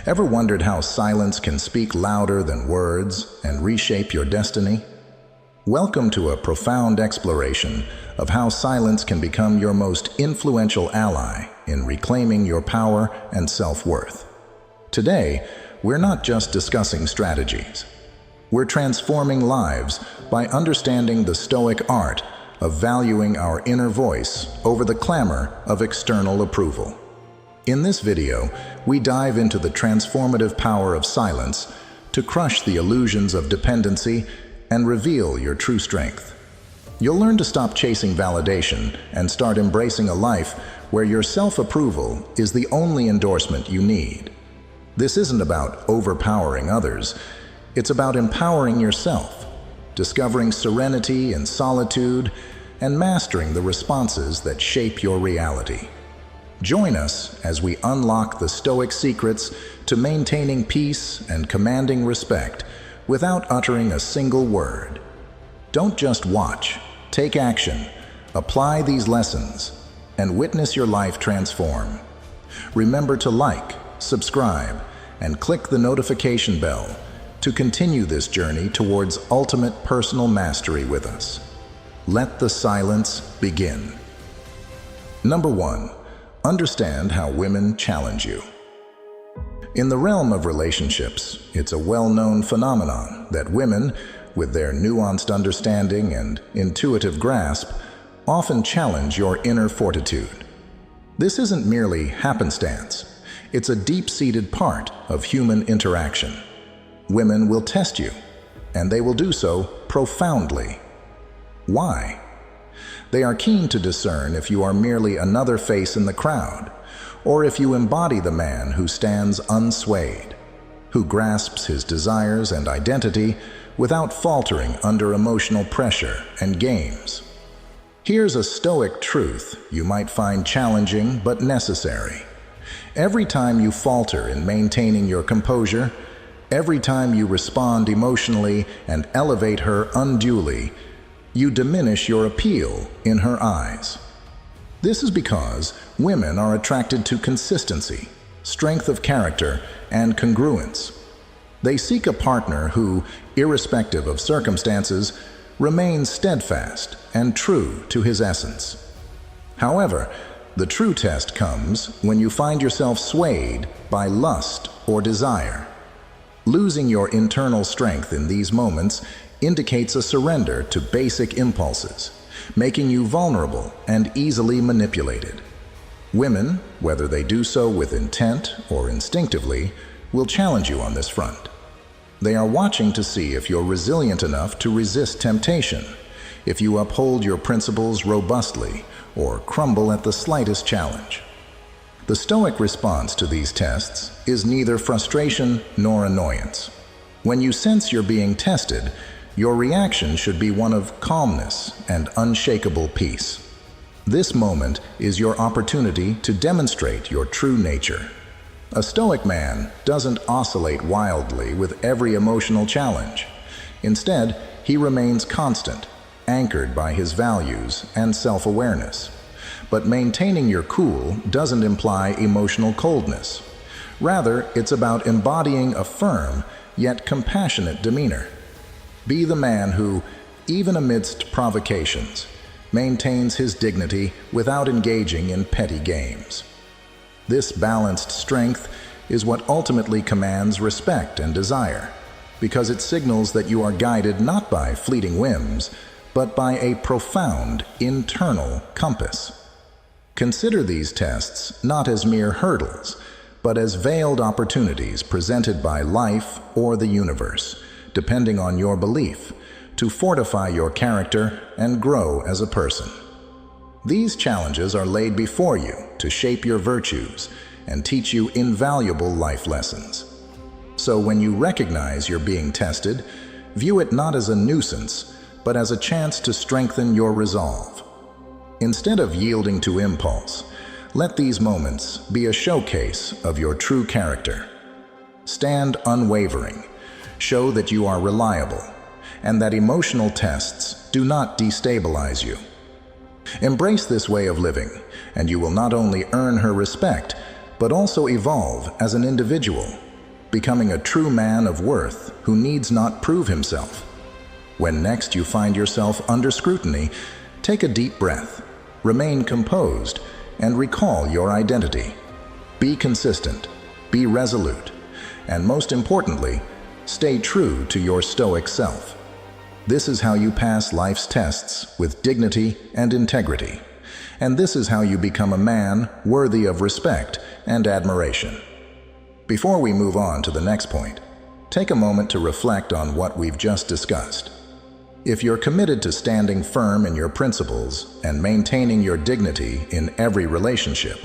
Ever wondered how silence can speak louder than words and reshape your destiny? Welcome to a profound exploration of how silence can become your most influential ally in reclaiming your power and self-worth. Today, we're not just discussing strategies. We're transforming lives by understanding the stoic art of valuing our inner voice over the clamor of external approval. In this video, we dive into the transformative power of silence to crush the illusions of dependency and reveal your true strength. You'll learn to stop chasing validation and start embracing a life where your self-approval is the only endorsement you need. This isn't about overpowering others. It's about empowering yourself, discovering serenity in solitude, and mastering the responses that shape your reality. Join us as we unlock the Stoic secrets to maintaining peace and commanding respect without uttering a single word. Don't just watch, take action, apply these lessons, and witness your life transform. Remember to like, subscribe, and click the notification bell to continue this journey towards ultimate personal mastery with us. Let the silence begin. Number 1. Understand how women challenge you. In the realm of relationships, it's a well-known phenomenon that women, with their nuanced understanding and intuitive grasp, often challenge your inner fortitude. This isn't merely happenstance. It's a deep-seated part of human interaction. Women will test you, and they will do so profoundly. Why? They are keen to discern if you are merely another face in the crowd, or if you embody the man who stands unswayed, who grasps his desires and identity without faltering under emotional pressure and games. Here's a stoic truth you might find challenging but necessary. Every time you falter in maintaining your composure, every time you respond emotionally and elevate her unduly, you diminish your appeal in her eyes. This is because women are attracted to consistency, strength of character, and congruence. They seek a partner who, irrespective of circumstances, remains steadfast and true to his essence. However, the true test comes when you find yourself swayed by lust or desire. Losing your internal strength in these moments indicates a surrender to basic impulses, making you vulnerable and easily manipulated. Women, whether they do so with intent or instinctively, will challenge you on this front. They are watching to see if you're resilient enough to resist temptation, if you uphold your principles robustly, or crumble at the slightest challenge. The Stoic response to these tests is neither frustration nor annoyance. When you sense you're being tested, your reaction should be one of calmness and unshakable peace. This moment is your opportunity to demonstrate your true nature. A Stoic man doesn't oscillate wildly with every emotional challenge. Instead, he remains constant, anchored by his values and self-awareness. But maintaining your cool doesn't imply emotional coldness. Rather, it's about embodying a firm yet compassionate demeanor. Be the man who, even amidst provocations, maintains his dignity without engaging in petty games. This balanced strength is what ultimately commands respect and desire, because it signals that you are guided not by fleeting whims, but by a profound internal compass. Consider these tests not as mere hurdles, but as veiled opportunities presented by life or the universe, depending on your belief, to fortify your character and grow as a person. These challenges are laid before you to shape your virtues and teach you invaluable life lessons. So when you recognize you're being tested, view it not as a nuisance, but as a chance to strengthen your resolve. Instead of yielding to impulse, let these moments be a showcase of your true character. Stand unwavering. Show that you are reliable, and that emotional tests do not destabilize you. Embrace this way of living, and you will not only earn her respect, but also evolve as an individual, becoming a true man of worth who needs not prove himself. When next you find yourself under scrutiny, take a deep breath, remain composed, and recall your identity. Be consistent, be resolute, and most importantly, stay true to your stoic self. This is how you pass life's tests with dignity and integrity. And this is how you become a man worthy of respect and admiration. Before we move on to the next point, take a moment to reflect on what we've just discussed. If you're committed to standing firm in your principles and maintaining your dignity in every relationship,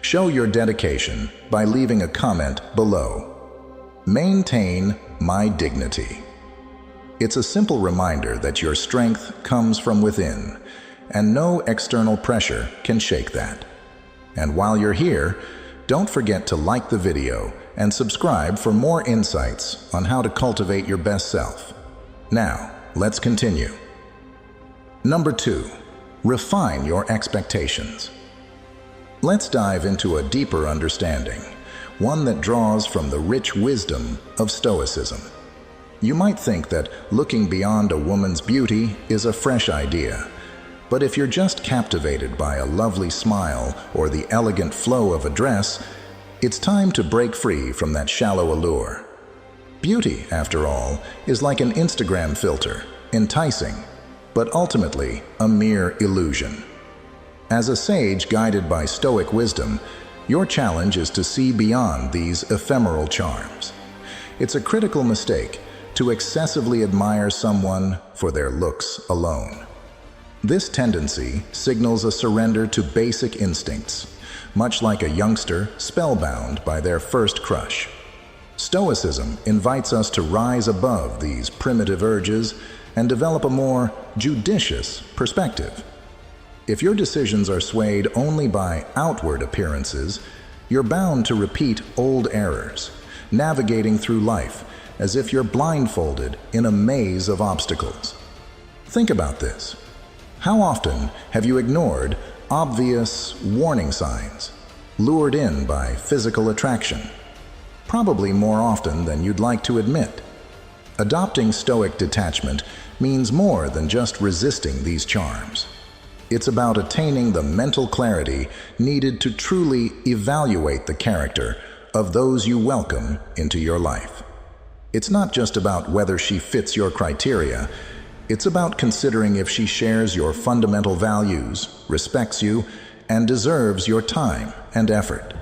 show your dedication by leaving a comment below. Maintain my dignity. It's a simple reminder that your strength comes from within, and no external pressure can shake that. And while you're here, don't forget to like the video and subscribe for more insights on how to cultivate your best self. Now, let's continue. Number 2, refine your expectations. Let's dive into a deeper understanding, one that draws from the rich wisdom of Stoicism. You might think that looking beyond a woman's beauty is a fresh idea, but if you're just captivated by a lovely smile or the elegant flow of a dress, it's time to break free from that shallow allure. Beauty, after all, is like an Instagram filter, enticing, but ultimately a mere illusion. As a sage guided by Stoic wisdom, your challenge is to see beyond these ephemeral charms. It's a critical mistake to excessively admire someone for their looks alone. This tendency signals a surrender to basic instincts, much like a youngster spellbound by their first crush. Stoicism invites us to rise above these primitive urges and develop a more judicious perspective. If your decisions are swayed only by outward appearances, you're bound to repeat old errors, navigating through life as if you're blindfolded in a maze of obstacles. Think about this. How often have you ignored obvious warning signs, lured in by physical attraction? Probably more often than you'd like to admit. Adopting Stoic detachment means more than just resisting these charms. It's about attaining the mental clarity needed to truly evaluate the character of those you welcome into your life. It's not just about whether she fits your criteria. It's about considering if she shares your fundamental values, respects you, and deserves your time and effort.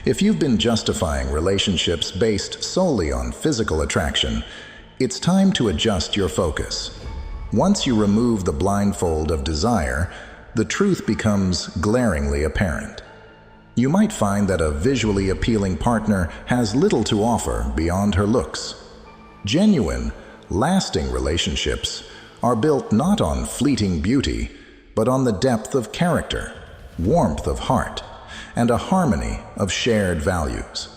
If you've been justifying relationships based solely on physical attraction, it's time to adjust your focus. Once you remove the blindfold of desire, the truth becomes glaringly apparent. You might find that a visually appealing partner has little to offer beyond her looks. Genuine, lasting relationships are built not on fleeting beauty, but on the depth of character, warmth of heart, and a harmony of shared values.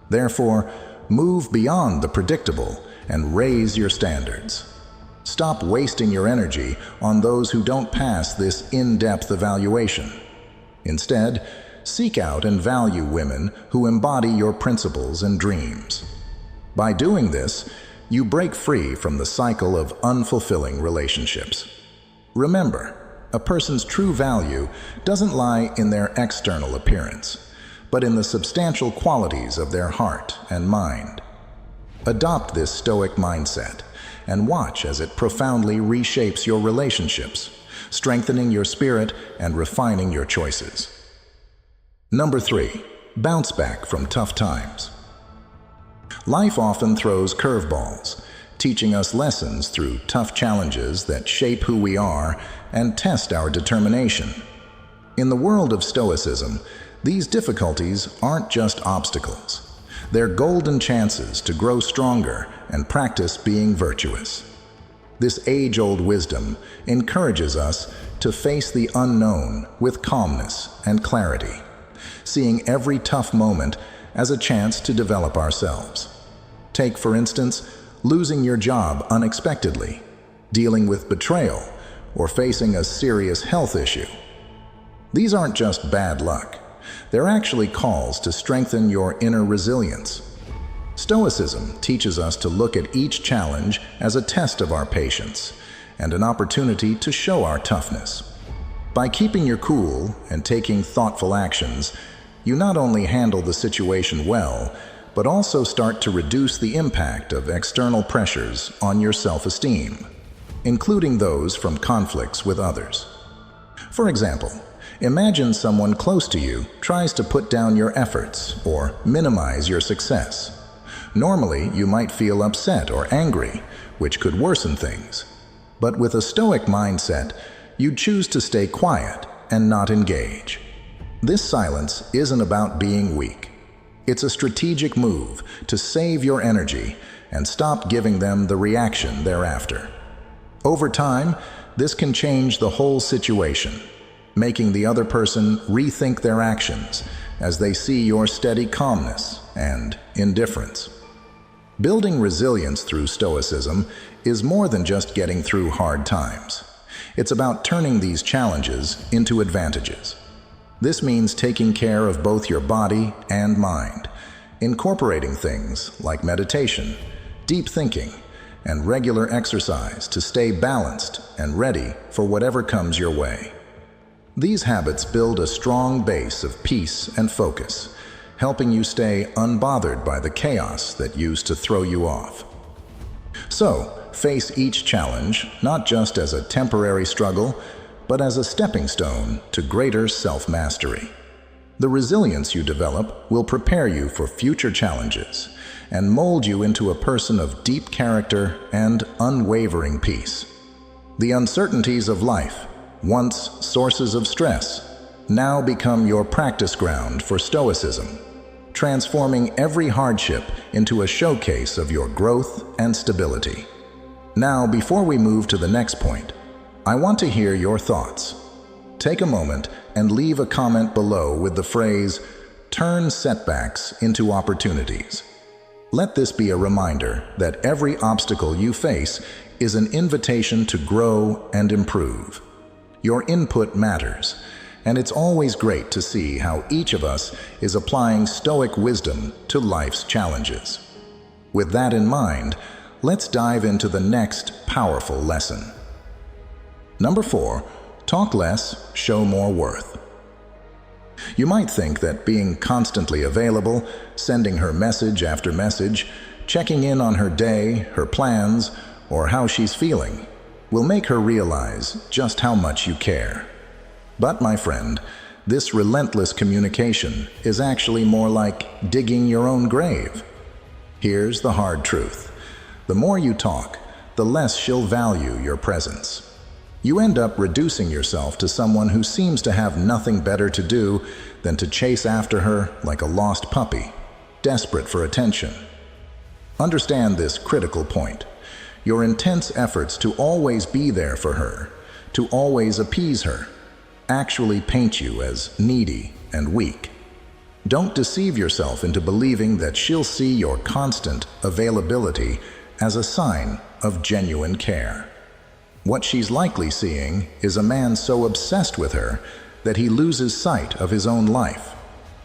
Therefore, move beyond the predictable and raise your standards. Stop wasting your energy on those who don't pass this in-depth evaluation. Instead, seek out and value women who embody your principles and dreams. By doing this, you break free from the cycle of unfulfilling relationships. Remember, a person's true value doesn't lie in their external appearance, but in the substantial qualities of their heart and mind. Adopt this Stoic mindset and watch as it profoundly reshapes your relationships, strengthening your spirit and refining your choices. Number 3, bounce back from tough times. Life often throws curveballs, teaching us lessons through tough challenges that shape who we are and test our determination. In the world of Stoicism, these difficulties aren't just obstacles. They're golden chances to grow stronger and practice being virtuous. This age-old wisdom encourages us to face the unknown with calmness and clarity, seeing every tough moment as a chance to develop ourselves. Take, for instance, losing your job unexpectedly, dealing with betrayal, or facing a serious health issue. These aren't just bad luck. They're actually calls to strengthen your inner resilience. Stoicism teaches us to look at each challenge as a test of our patience and an opportunity to show our toughness. By keeping your cool and taking thoughtful actions, you not only handle the situation well, but also start to reduce the impact of external pressures on your self-esteem, including those from conflicts with others. For example, imagine someone close to you tries to put down your efforts or minimize your success. Normally, you might feel upset or angry, which could worsen things. But with a stoic mindset, you'd choose to stay quiet and not engage. This silence isn't about being weak. It's a strategic move to save your energy and stop giving them the reaction they're after. Over time, this can change the whole situation, making the other person rethink their actions as they see your steady calmness and indifference. Building resilience through Stoicism is more than just getting through hard times. It's about turning these challenges into advantages. This means taking care of both your body and mind, incorporating things like meditation, deep thinking, and regular exercise to stay balanced and ready for whatever comes your way. These habits build a strong base of peace and focus, helping you stay unbothered by the chaos that used to throw you off. So, face each challenge not just as a temporary struggle, but as a stepping stone to greater self-mastery. The resilience you develop will prepare you for future challenges and mold you into a person of deep character and unwavering peace. The uncertainties of life, once sources of stress, now become your practice ground for Stoicism, transforming every hardship into a showcase of your growth and stability. Now, before we move to the next point, I want to hear your thoughts. Take a moment and leave a comment below with the phrase, "Turn setbacks into opportunities." Let this be a reminder that every obstacle you face is an invitation to grow and improve. Your input matters, and it's always great to see how each of us is applying Stoic wisdom to life's challenges. With that in mind, let's dive into the next powerful lesson. Number 4, talk less, show more worth. You might think that being constantly available, sending her message after message, checking in on her day, her plans, or how she's feeling, will make her realize just how much you care. But my friend, this relentless communication is actually more like digging your own grave. Here's the hard truth. The more you talk, the less she'll value your presence. You end up reducing yourself to someone who seems to have nothing better to do than to chase after her like a lost puppy, desperate for attention. Understand this critical point. Your intense efforts to always be there for her, to always appease her, actually paint you as needy and weak. Don't deceive yourself into believing that she'll see your constant availability as a sign of genuine care. What she's likely seeing is a man so obsessed with her that he loses sight of his own life.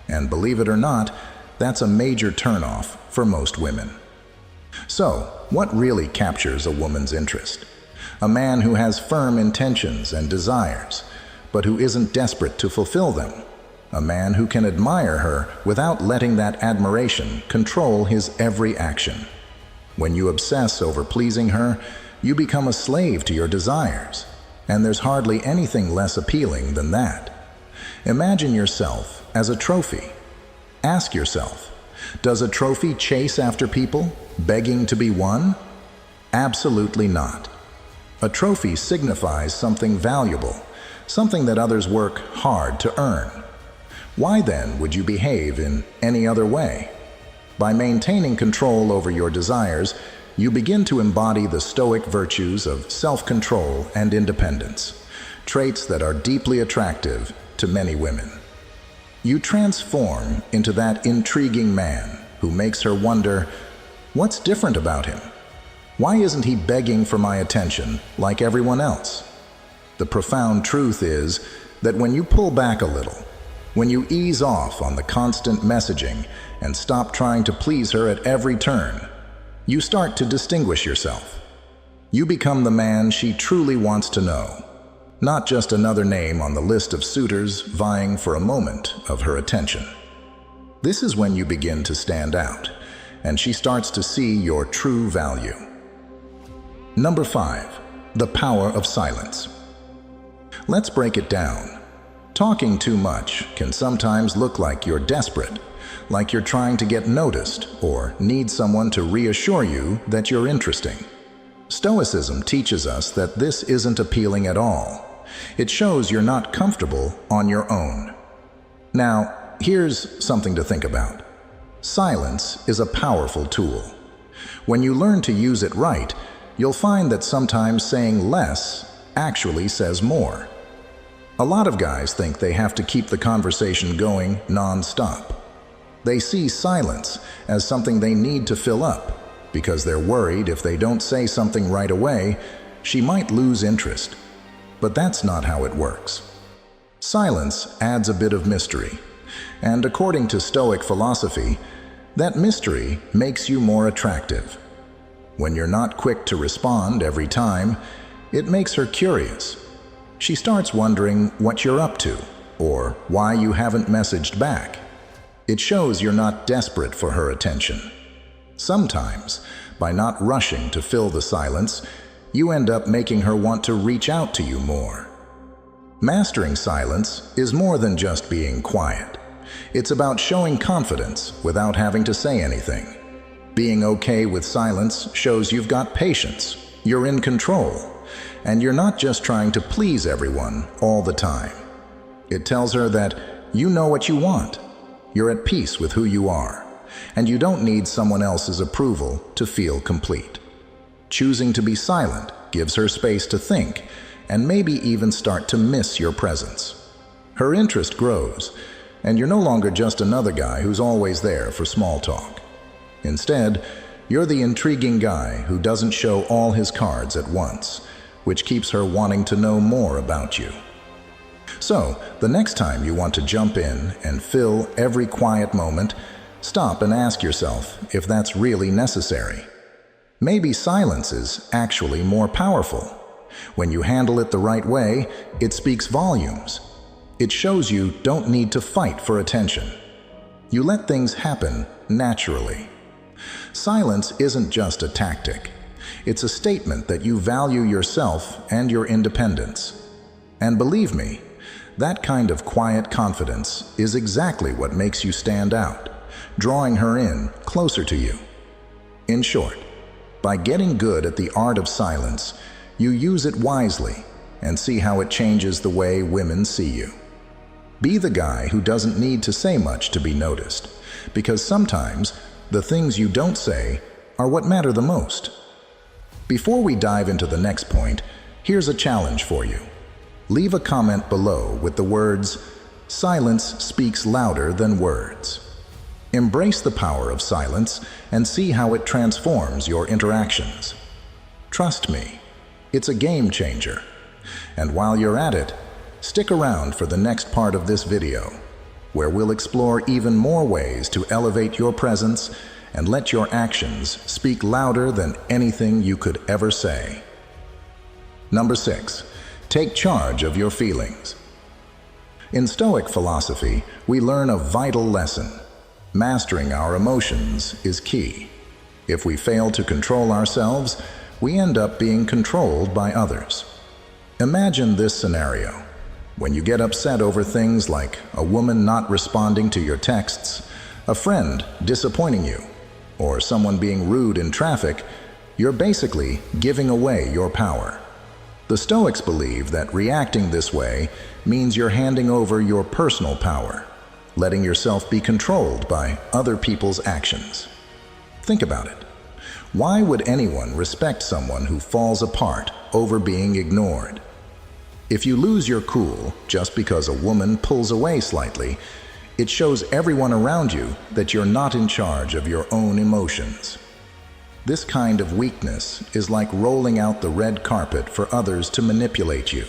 And believe it or not, that's a major turnoff for most women. So, what really captures a woman's interest? A man who has firm intentions and desires, but who isn't desperate to fulfill them. A man who can admire her without letting that admiration control his every action. When you obsess over pleasing her, you become a slave to your desires, and there's hardly anything less appealing than that. Imagine yourself as a trophy. Ask yourself, does a trophy chase after people, begging to be won? Absolutely not. A trophy signifies something valuable, something that others work hard to earn. Why then would you behave in any other way? By maintaining control over your desires, you begin to embody the Stoic virtues of self-control and independence, traits that are deeply attractive to many women. You transform into that intriguing man who makes her wonder, what's different about him? Why isn't he begging for my attention like everyone else? The profound truth is that when you pull back a little, when you ease off on the constant messaging and stop trying to please her at every turn. You start to distinguish yourself. You become the man she truly wants to know, not just another name on the list of suitors vying for a moment of her attention. This is when you begin to stand out, and she starts to see your true value. Number 5, the power of silence. Let's break it down. Talking too much can sometimes look like you're desperate, like you're trying to get noticed or need someone to reassure you that you're interesting. Stoicism teaches us that this isn't appealing at all. It shows you're not comfortable on your own. Now, here's something to think about. Silence is a powerful tool. When you learn to use it right, you'll find that sometimes saying less actually says more. A lot of guys think they have to keep the conversation going non-stop. They see silence as something they need to fill up because they're worried if they don't say something right away, she might lose interest. But that's not how it works. Silence adds a bit of mystery, and according to Stoic philosophy, that mystery makes you more attractive. When you're not quick to respond every time, it makes her curious. She starts wondering what you're up to, or why you haven't messaged back. It shows you're not desperate for her attention. Sometimes, by not rushing to fill the silence, you end up making her want to reach out to you more. Mastering silence is more than just being quiet. It's about showing confidence without having to say anything. Being okay with silence shows you've got patience, you're in control, and you're not just trying to please everyone all the time. It tells her that you know what you want, you're at peace with who you are, and you don't need someone else's approval to feel complete. Choosing to be silent gives her space to think and maybe even start to miss your presence. Her interest grows, and you're no longer just another guy who's always there for small talk. Instead, you're the intriguing guy who doesn't show all his cards at once, which keeps her wanting to know more about you. So, the next time you want to jump in and fill every quiet moment, stop and ask yourself if that's really necessary. Maybe silence is actually more powerful. When you handle it the right way, it speaks volumes. It shows you don't need to fight for attention. You let things happen naturally. Silence isn't just a tactic. It's a statement that you value yourself and your independence. And believe me, that kind of quiet confidence is exactly what makes you stand out, drawing her in closer to you. In short, by getting good at the art of silence, you use it wisely and see how it changes the way women see you. Be the guy who doesn't need to say much to be noticed, because sometimes the things you don't say are what matter the most. Before we dive into the next point, here's a challenge for you. Leave a comment below with the words, "Silence speaks louder than words." Embrace the power of silence and see how it transforms your interactions. Trust me, it's a game changer. And while you're at it, stick around for the next part of this video, where we'll explore even more ways to elevate your presence and let your actions speak louder than anything you could ever say. Number 6, take charge of your feelings. In Stoic philosophy, we learn a vital lesson. Mastering our emotions is key. If we fail to control ourselves, we end up being controlled by others. Imagine this scenario. When you get upset over things like a woman not responding to your texts, a friend disappointing you, or someone being rude in traffic, you're basically giving away your power. The Stoics believe that reacting this way means you're handing over your personal power, letting yourself be controlled by other people's actions. Think about it. Why would anyone respect someone who falls apart over being ignored? If you lose your cool just because a woman pulls away slightly, it shows everyone around you that you're not in charge of your own emotions. This kind of weakness is like rolling out the red carpet for others to manipulate you,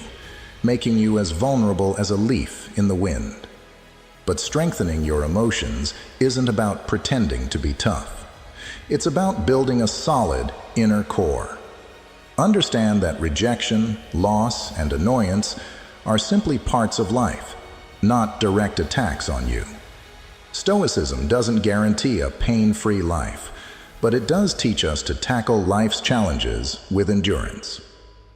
making you as vulnerable as a leaf in the wind. But strengthening your emotions isn't about pretending to be tough. It's about building a solid inner core. Understand that rejection, loss, and annoyance are simply parts of life, not direct attacks on you. Stoicism doesn't guarantee a pain-free life, but it does teach us to tackle life's challenges with endurance.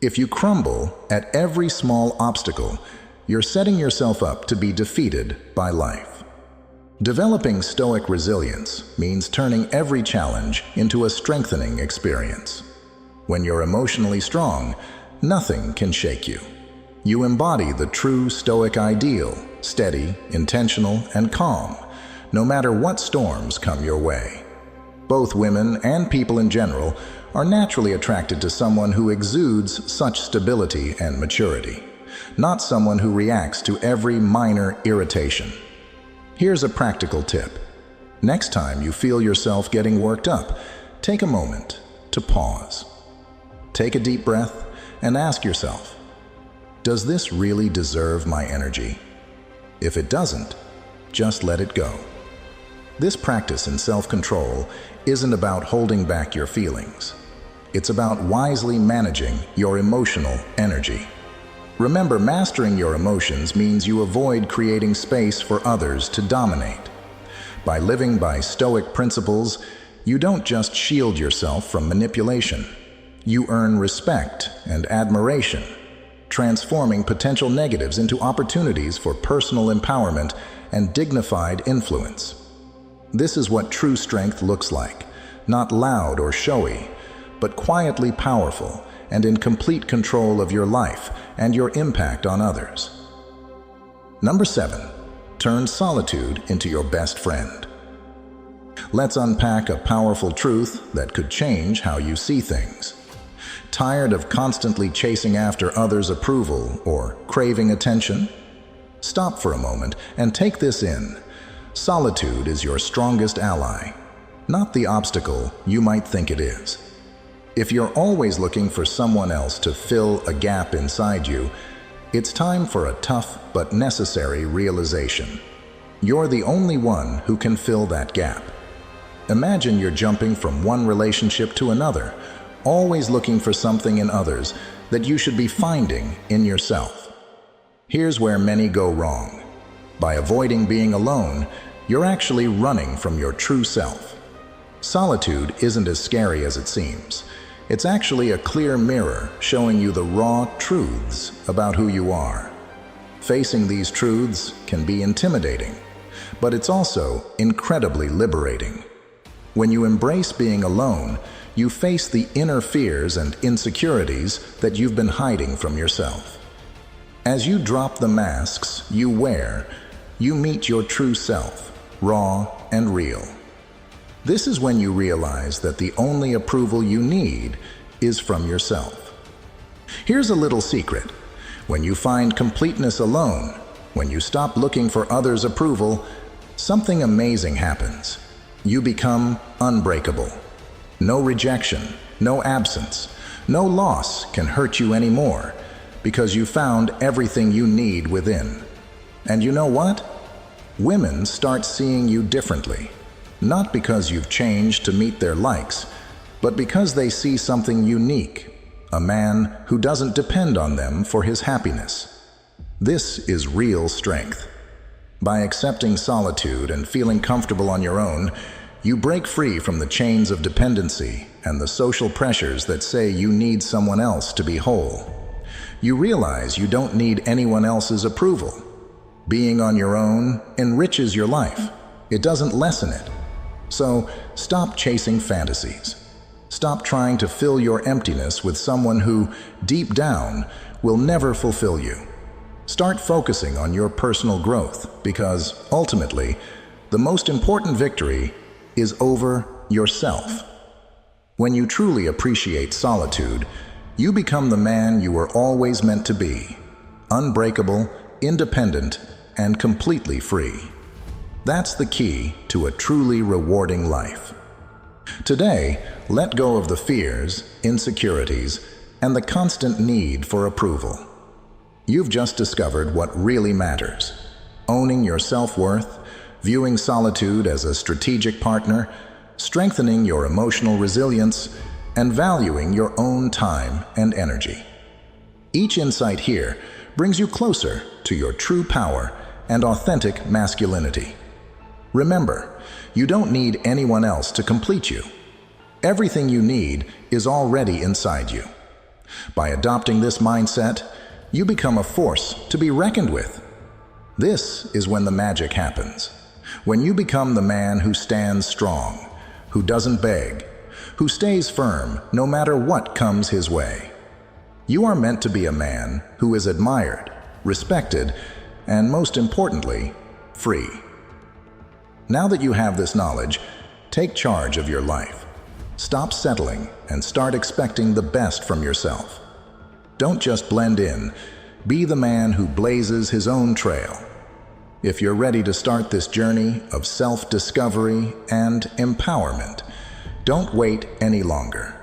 If you crumble at every small obstacle, you're setting yourself up to be defeated by life. Developing stoic resilience means turning every challenge into a strengthening experience. When you're emotionally strong, nothing can shake you. You embody the true stoic ideal, steady, intentional, and calm, no matter what storms come your way. Both women and people in general are naturally attracted to someone who exudes such stability and maturity, not someone who reacts to every minor irritation. Here's a practical tip. Next time you feel yourself getting worked up, take a moment to pause. Take a deep breath and ask yourself, does this really deserve my energy? If it doesn't, just let it go. This practice in self-control isn't about holding back your feelings. It's about wisely managing your emotional energy. Remember, mastering your emotions means you avoid creating space for others to dominate. By living by stoic principles, you don't just shield yourself from manipulation. You earn respect and admiration, transforming potential negatives into opportunities for personal empowerment and dignified influence. This is what true strength looks like, not loud or showy, but quietly powerful and in complete control of your life and your impact on others. Number 7, turn solitude into your best friend. Let's unpack a powerful truth that could change how you see things. Tired of constantly chasing after others' approval or craving attention? Stop for a moment and take this in. Solitude is your strongest ally, not the obstacle you might think it is. If you're always looking for someone else to fill a gap inside you, it's time for a tough but necessary realization. You're the only one who can fill that gap. Imagine you're jumping from one relationship to another, always looking for something in others that you should be finding in yourself. Here's where many go wrong. By avoiding being alone, you're actually running from your true self. Solitude isn't as scary as it seems. It's actually a clear mirror showing you the raw truths about who you are. Facing these truths can be intimidating, but it's also incredibly liberating. When you embrace being alone, you face the inner fears and insecurities that you've been hiding from yourself. As you drop the masks you wear, you meet your true self, raw and real. This is when you realize that the only approval you need is from yourself. Here's a little secret. When you find completeness alone, when you stop looking for others' approval, something amazing happens. You become unbreakable. No rejection, no absence, no loss can hurt you anymore because you found everything you need within. And you know what? Women start seeing you differently. Not because you've changed to meet their likes, but because they see something unique, a man who doesn't depend on them for his happiness. This is real strength. By accepting solitude and feeling comfortable on your own, you break free from the chains of dependency and the social pressures that say you need someone else to be whole. You realize you don't need anyone else's approval. Being on your own enriches your life. It doesn't lessen it. So stop chasing fantasies. Stop trying to fill your emptiness with someone who, deep down, will never fulfill you. Start focusing on your personal growth because, ultimately, the most important victory is over yourself. When you truly appreciate solitude, you become the man you were always meant to be, unbreakable, independent, and completely free. That's the key to a truly rewarding life. Today, let go of the fears, insecurities, and the constant need for approval. You've just discovered what really matters. owning your self-worth, viewing solitude as a strategic partner, strengthening your emotional resilience, and valuing your own time and energy. Each insight here brings you closer to your true power and authentic masculinity. Remember, you don't need anyone else to complete you. Everything you need is already inside you. By adopting this mindset, you become a force to be reckoned with. This is when the magic happens. When you become the man who stands strong, who doesn't beg, who stays firm no matter what comes his way. You are meant to be a man who is admired, respected, and most importantly, free. Now that you have this knowledge, take charge of your life. Stop settling and start expecting the best from yourself. Don't just blend in, be the man who blazes his own trail. If you're ready to start this journey of self-discovery and empowerment, don't wait any longer.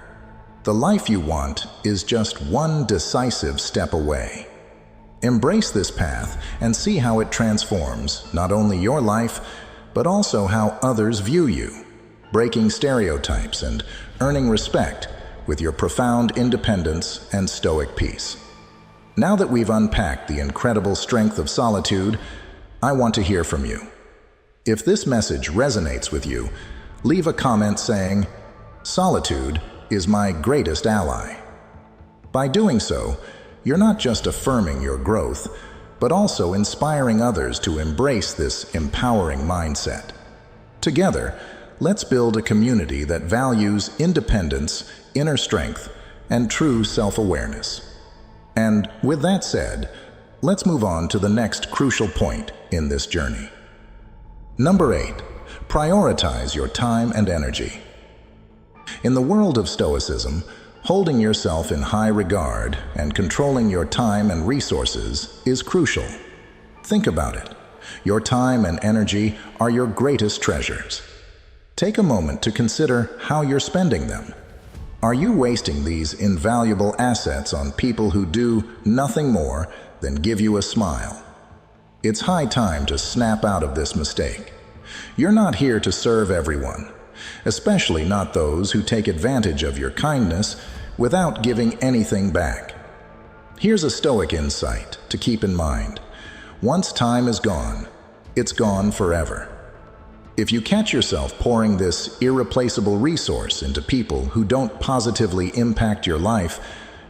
The life you want is just one decisive step away. Embrace this path and see how it transforms not only your life, but also how others view you, breaking stereotypes and earning respect with your profound independence and stoic peace. Now that we've unpacked the incredible strength of solitude, I want to hear from you. If this message resonates with you, leave a comment saying, "Solitude is my greatest ally." By doing so, you're not just affirming your growth, but also inspiring others to embrace this empowering mindset. Together, let's build a community that values independence, inner strength, and true self-awareness. And with that said, let's move on to the next crucial point in this journey. Number 8, prioritize your time and energy. In the world of Stoicism, holding yourself in high regard and controlling your time and resources is crucial. Think about it. Your time and energy are your greatest treasures. Take a moment to consider how you're spending them. Are you wasting these invaluable assets on people who do nothing more than give you a smile? It's high time to snap out of this mistake. You're not here to serve everyone, especially not those who take advantage of your kindness without giving anything back. Here's a Stoic insight to keep in mind. Once time is gone, it's gone forever. If you catch yourself pouring this irreplaceable resource into people who don't positively impact your life,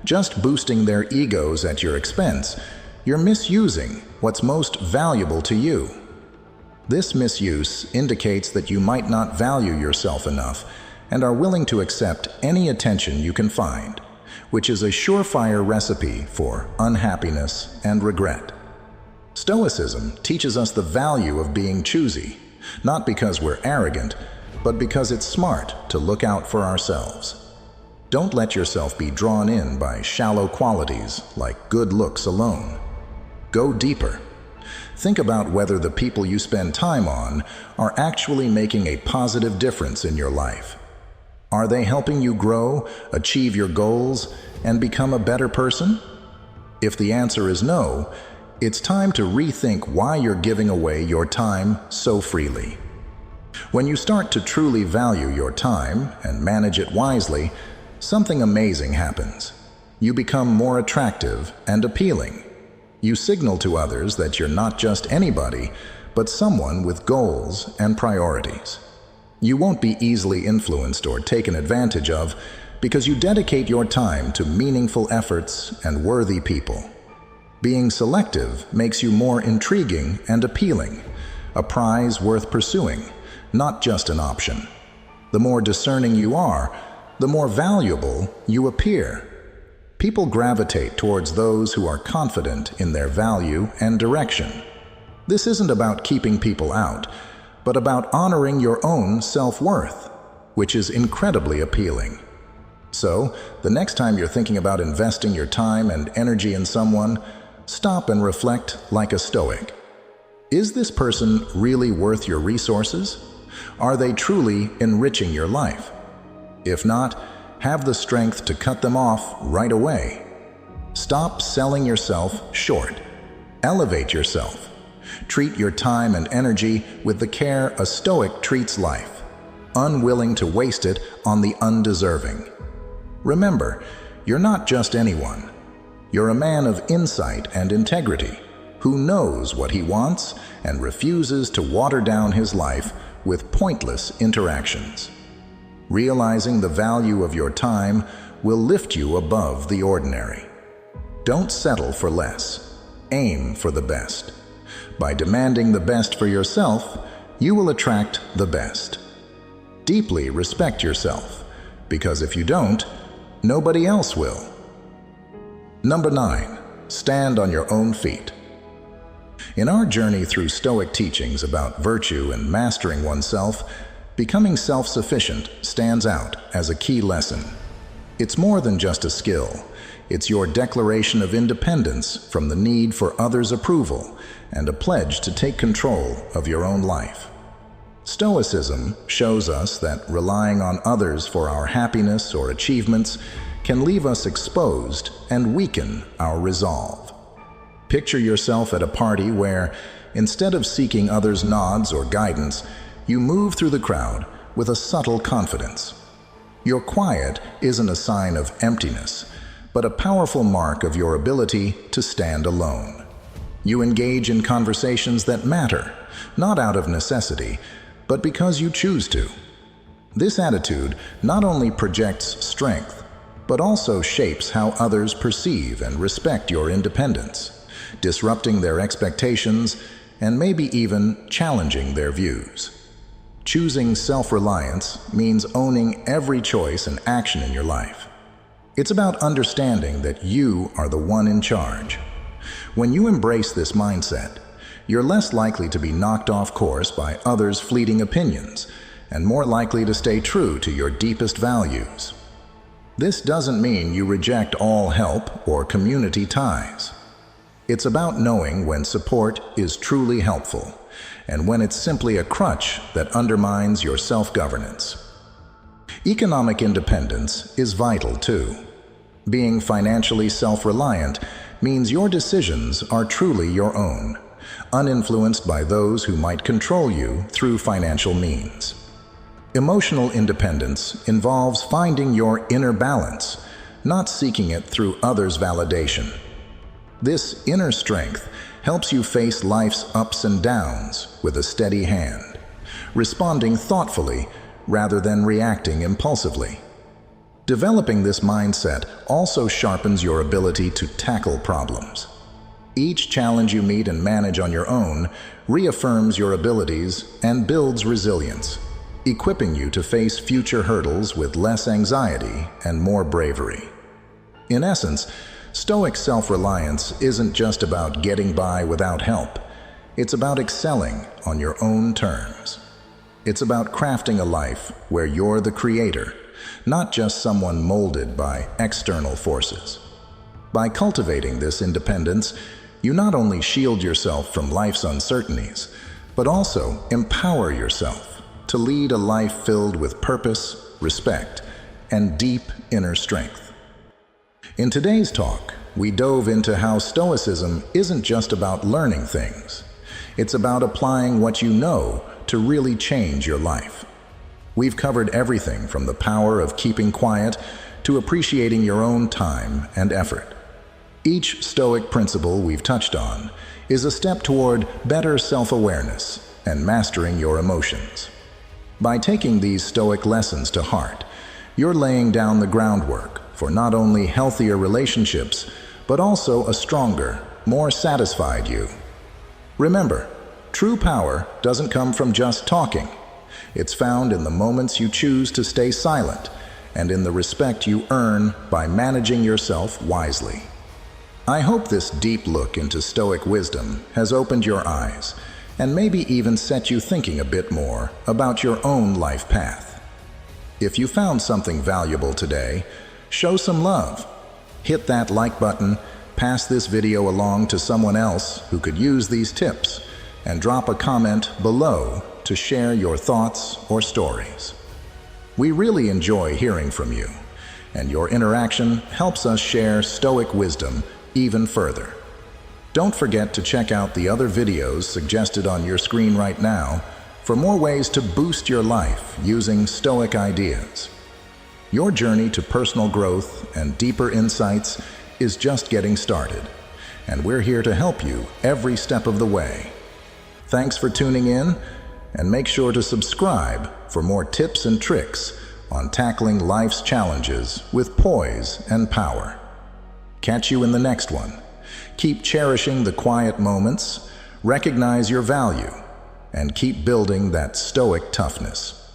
just boosting their egos at your expense, you're misusing what's most valuable to you. This misuse indicates that you might not value yourself enough and are willing to accept any attention you can find, which is a surefire recipe for unhappiness and regret. Stoicism teaches us the value of being choosy, not because we're arrogant, but because it's smart to look out for ourselves. Don't let yourself be drawn in by shallow qualities like good looks alone. Go deeper. Think about whether the people you spend time on are actually making a positive difference in your life. Are they helping you grow, achieve your goals, and become a better person? If the answer is no, it's time to rethink why you're giving away your time so freely. When you start to truly value your time and manage it wisely, something amazing happens. You become more attractive and appealing. You signal to others that you're not just anybody, but someone with goals and priorities. You won't be easily influenced or taken advantage of because you dedicate your time to meaningful efforts and worthy people. Being selective makes you more intriguing and appealing, a prize worth pursuing, not just an option. The more discerning you are, the more valuable you appear. People gravitate towards those who are confident in their value and direction. This isn't about keeping people out, but about honoring your own self-worth, which is incredibly appealing. So, the next time you're thinking about investing your time and energy in someone, stop and reflect like a Stoic. Is this person really worth your resources? Are they truly enriching your life? If not, have the strength to cut them off right away. Stop selling yourself short. Elevate yourself. Treat your time and energy with the care a Stoic treats life, unwilling to waste it on the undeserving. Remember, you're not just anyone. You're a man of insight and integrity who knows what he wants and refuses to water down his life with pointless interactions. Realizing the value of your time will lift you above the ordinary. Don't settle for less. Aim for the best. By demanding the best for yourself, you will attract the best. Deeply respect yourself, because if you don't, nobody else will. Number 9. Stand on your own feet. In our journey through Stoic teachings about virtue and mastering oneself, becoming self-sufficient stands out as a key lesson. It's more than just a skill. It's your declaration of independence from the need for others' approval and a pledge to take control of your own life. Stoicism shows us that relying on others for our happiness or achievements can leave us exposed and weaken our resolve. Picture yourself at a party where, instead of seeking others' nods or guidance, you move through the crowd with a subtle confidence. Your quiet isn't a sign of emptiness, but a powerful mark of your ability to stand alone. You engage in conversations that matter, not out of necessity, but because you choose to. This attitude not only projects strength, but also shapes how others perceive and respect your independence, disrupting their expectations and maybe even challenging their views. Choosing self-reliance means owning every choice and action in your life. It's about understanding that you are the one in charge. When you embrace this mindset, you're less likely to be knocked off course by others' fleeting opinions and more likely to stay true to your deepest values. This doesn't mean you reject all help or community ties. It's about knowing when support is truly helpful and when it's simply a crutch that undermines your self-governance. Economic independence is vital too. Being financially self-reliant means your decisions are truly your own, uninfluenced by those who might control you through financial means. Emotional independence involves finding your inner balance, not seeking it through others' validation. This inner strength helps you face life's ups and downs with a steady hand, responding thoughtfully rather than reacting impulsively. Developing this mindset also sharpens your ability to tackle problems. Each challenge you meet and manage on your own reaffirms your abilities and builds resilience, equipping you to face future hurdles with less anxiety and more bravery. In essence, Stoic self-reliance isn't just about getting by without help. It's about excelling on your own terms. It's about crafting a life where you're the creator, not just someone molded by external forces. By cultivating this independence, you not only shield yourself from life's uncertainties, but also empower yourself to lead a life filled with purpose, respect, and deep inner strength. In today's talk, we dove into how Stoicism isn't just about learning things. It's about applying what you know to really change your life. We've covered everything from the power of keeping quiet to appreciating your own time and effort. Each Stoic principle we've touched on is a step toward better self-awareness and mastering your emotions. By taking these Stoic lessons to heart, you're laying down the groundwork for not only healthier relationships, but also a stronger, more satisfied you. Remember, true power doesn't come from just talking. It's found in the moments you choose to stay silent and in the respect you earn by managing yourself wisely. I hope this deep look into Stoic wisdom has opened your eyes and maybe even set you thinking a bit more about your own life path. If you found something valuable today, show some love. Hit that like button, pass this video along to someone else who could use these tips, and drop a comment below to share your thoughts or stories. We really enjoy hearing from you, and your interaction helps us share Stoic wisdom even further. Don't forget to check out the other videos suggested on your screen right now for more ways to boost your life using Stoic ideas. Your journey to personal growth and deeper insights is just getting started, and we're here to help you every step of the way. Thanks for tuning in, and make sure to subscribe for more tips and tricks on tackling life's challenges with poise and power. Catch you in the next one. Keep cherishing the quiet moments, recognize your value, and keep building that stoic toughness.